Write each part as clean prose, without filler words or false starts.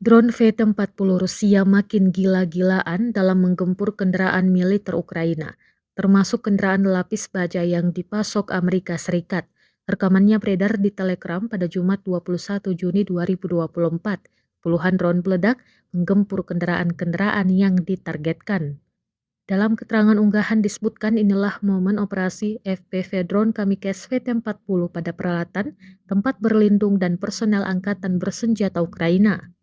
Drone V-40 Rusia makin gila-gilaan dalam menggempur kendaraan militer Ukraina, termasuk kendaraan lapis baja yang dipasok Amerika Serikat. Rekamannya beredar di Telegram pada Jumat 21 Juni 2024. Puluhan drone peledak menggempur kendaraan-kendaraan yang ditargetkan. Dalam keterangan unggahan disebutkan inilah momen operasi FPV drone Kamikaze V-40 pada peralatan, tempat berlindung dan personel angkatan bersenjata Ukraina.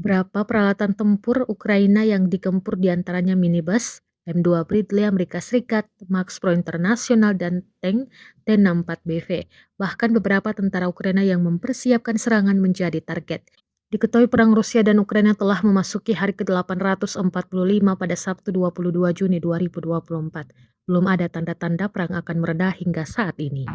Beberapa peralatan tempur Ukraina yang digempur diantaranya minibus, M2 Bradley Amerika Serikat, Max Pro Internasional, dan tank T-64BV. Bahkan beberapa tentara Ukraina yang mempersiapkan serangan menjadi target. Diketahui perang Rusia dan Ukraina telah memasuki hari ke-845 pada Sabtu 22 Juni 2024. Belum ada tanda-tanda perang akan mereda hingga saat ini.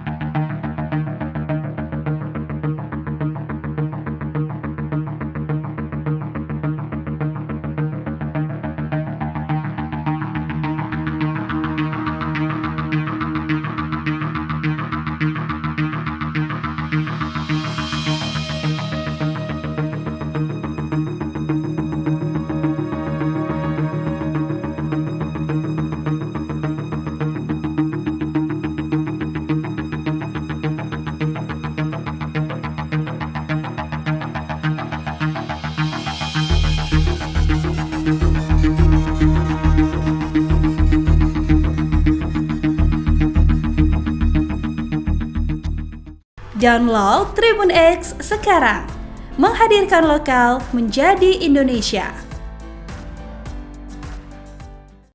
Download Tribun X sekarang, menghadirkan lokal menjadi Indonesia.